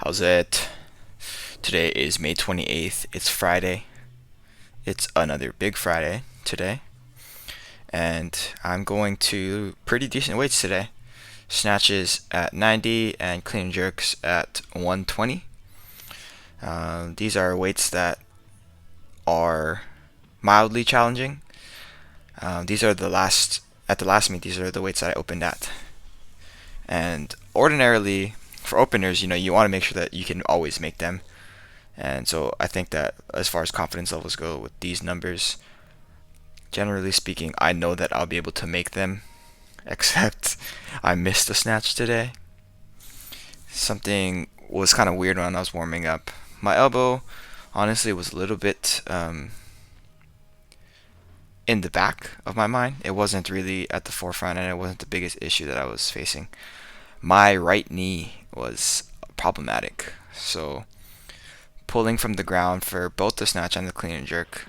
How's it? Today is May 28th. It's Friday. It's another big Friday today. And I'm going to pretty decent weights today. Snatches at 90 and clean and jerks at 120. These are weights that are mildly challenging. These are at the last meet, these are the weights that I opened at. And ordinarily, for openers, you want to make sure that you can always make them. And so I think that as far as confidence levels go with these numbers, generally speaking, I know that I'll be able to make them. Except I missed a snatch today. Something was kind of weird when I was warming up. My elbow, honestly, was a little bit in the back of my mind. It wasn't really at the forefront, and it wasn't the biggest issue that I was facing. My right knee was problematic. So pulling from the ground for both the snatch and the clean and jerk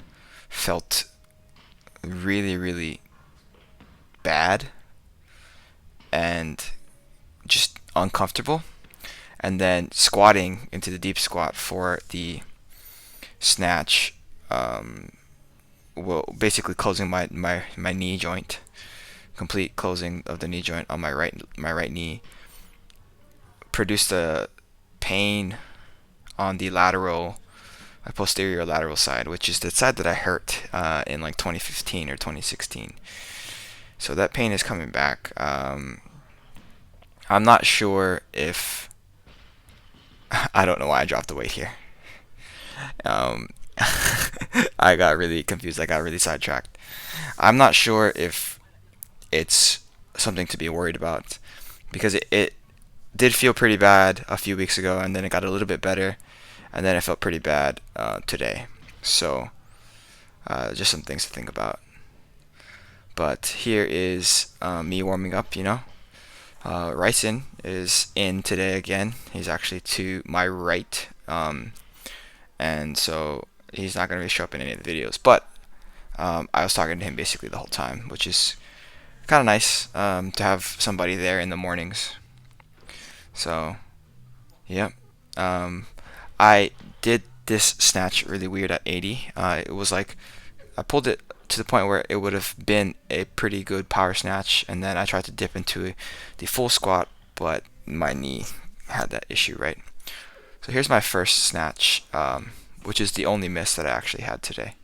felt really, really bad and just uncomfortable. And then squatting into the deep squat for the snatch, well, basically closing my knee joint, complete closing of the knee joint on my right knee, produced a pain on the my posterior lateral side, which is the side that I hurt in like 2015 or 2016. So that pain is coming back. I'm not sure if I don't know why I dropped the weight here. Um, I got really confused. I got really sidetracked. I'm not sure if it's something to be worried about because it did feel pretty bad a few weeks ago, and then it got a little bit better, and then it felt pretty bad today. So just some things to think about. But here is me warming up. Ryson is in today again. He's actually to my right, and so he's not going to really show up in any of the videos. But I was talking to him basically the whole time, which is kind of nice to have somebody there in the mornings. So, yeah. I did this snatch really weird at 80. It was like I pulled it to the point where it would have been a pretty good power snatch, and then I tried to dip into the full squat, but my knee had that issue, right? So here's my first snatch, which is the only miss that I actually had today.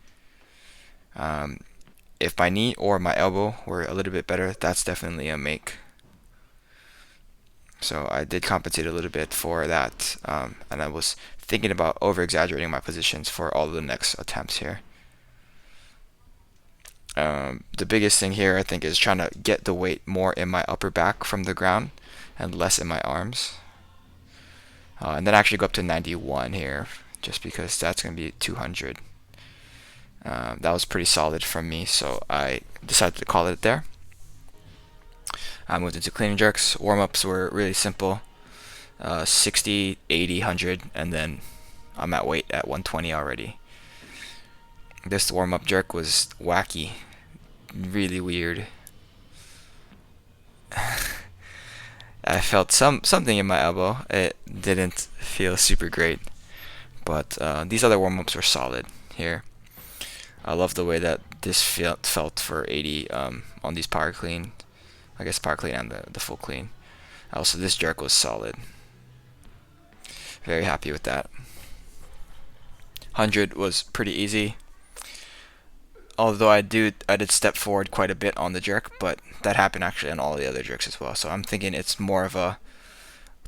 If my knee or my elbow were a little bit better, that's definitely a make. So I did compensate a little bit for that, and I was thinking about over-exaggerating my positions for all of the next attempts here. The biggest thing here, I think, is trying to get the weight more in my upper back from the ground and less in my arms. And then actually go up to 91 here, just because that's going to be 200. That was pretty solid from me, so I decided to call it there. I moved into clean and jerks. Warm-ups were really simple. 60, 80, 100, and then I'm at weight at 120 already. This warm-up jerk was wacky. Really weird. I felt something in my elbow. It didn't feel super great. But these other warm-ups were solid here. I love the way that this felt for 80 on these power clean. I guess power clean and the full clean. Also, this jerk was solid. Very happy with that. 100 was pretty easy. Although I did step forward quite a bit on the jerk, but that happened actually on all the other jerks as well. So I'm thinking it's more of a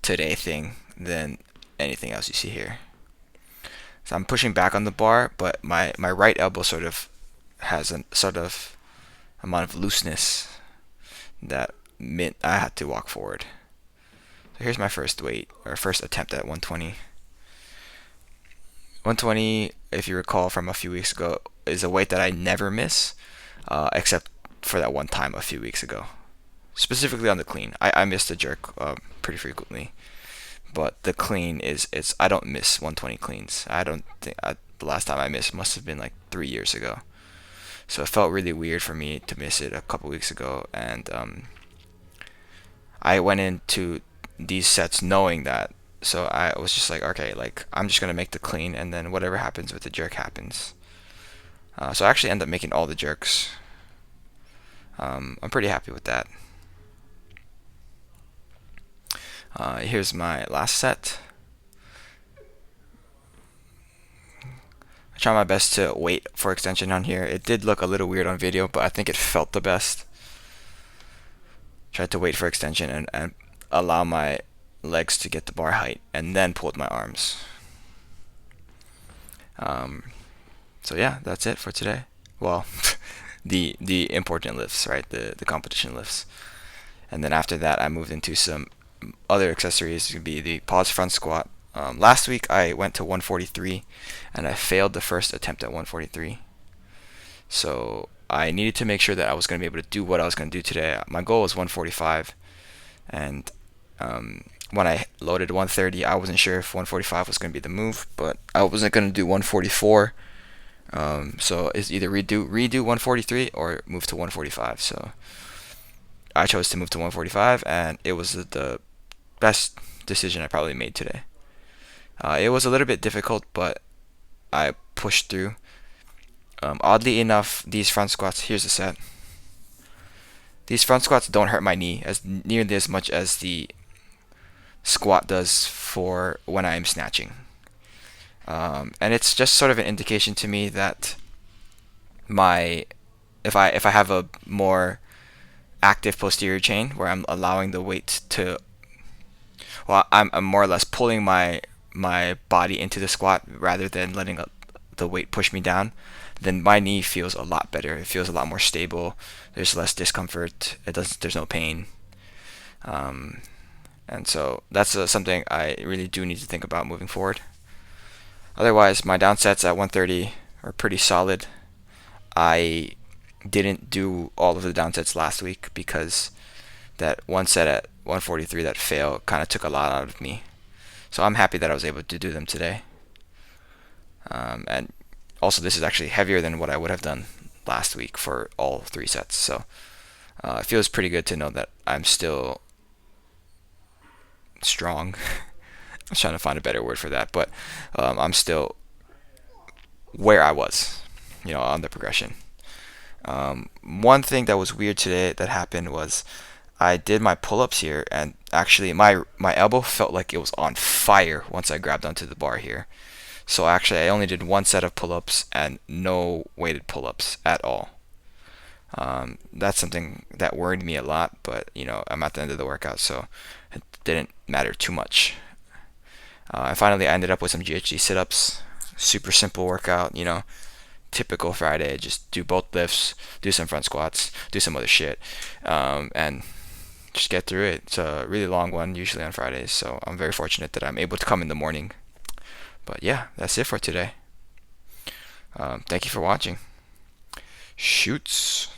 today thing than anything else you see here. So I'm pushing back on the bar, but my right elbow sort of has a sort of amount of looseness that meant I had to walk forward. So here's my first attempt at 120. 120, if you recall from a few weeks ago, is a weight that I never miss, except for that one time a few weeks ago. Specifically on the clean, I miss the jerk pretty frequently, but the clean is I don't miss 120 cleans. I don't think the last time I missed must have been like 3 years ago. So it felt really weird for me to miss it a couple weeks ago, and I went into these sets knowing that So I was just like, okay, like I'm just gonna make the clean, and then whatever happens with the jerk happens. So I actually end up making all the jerks. I'm pretty happy with that. Here's my last set. I try my best to wait for extension on here. It did look a little weird on video, but I think it felt the best. Tried to wait for extension and allow my legs to get the bar height, and then pulled my arms. So yeah, that's it for today. Well, the important lifts, right? The competition lifts. And then after that, I moved into some other accessories. It would be the pause front squat. Last week I went to 143, and I failed the first attempt at 143. So I needed to make sure that I was going to be able to do what I was going to do today. My goal was 145, and when I loaded 130, I wasn't sure if 145 was going to be the move, but I wasn't going to do 144. So it's either redo 143 or move to 145. So I chose to move to 145, and it was the best decision I probably made today. It was a little bit difficult, but I pushed through. Oddly enough, these front squats, here's the set. These front squats don't hurt my knee as nearly as much as the squat does for when I'm snatching. And it's just sort of an indication to me that if I have a more active posterior chain where I'm allowing the weight to, well, I'm more or less pulling my body into the squat rather than letting the weight push me down, then my knee feels a lot better. It feels a lot more stable. There's less discomfort. There's no pain. And so that's something I really do need to think about moving forward. Otherwise, my down sets at 130 are pretty solid. I didn't do all of the down sets last week because that one set at 143 that failed kind of took a lot out of me. So I'm happy that I was able to do them today. And also, this is actually heavier than what I would have done last week for all 3 sets. So it feels pretty good to know that I'm still strong. I was trying to find a better word for that, but I'm still where I was, on the progression. One thing that was weird today that happened was I did my pull-ups here, and actually my elbow felt like it was on fire once I grabbed onto the bar here. So actually I only did 1 set of pull-ups and no weighted pull-ups at all. That's something that worried me a lot, but I'm at the end of the workout, so it didn't matter too much. And finally I ended up with some GHD sit-ups. Super simple workout, typical Friday. Just do both lifts, do some front squats, do some other shit, and just get through it. It's a really long one usually on Fridays, so I'm very fortunate that I'm able to come in the morning. But yeah, that's it for today. Thank you for watching. Shoots.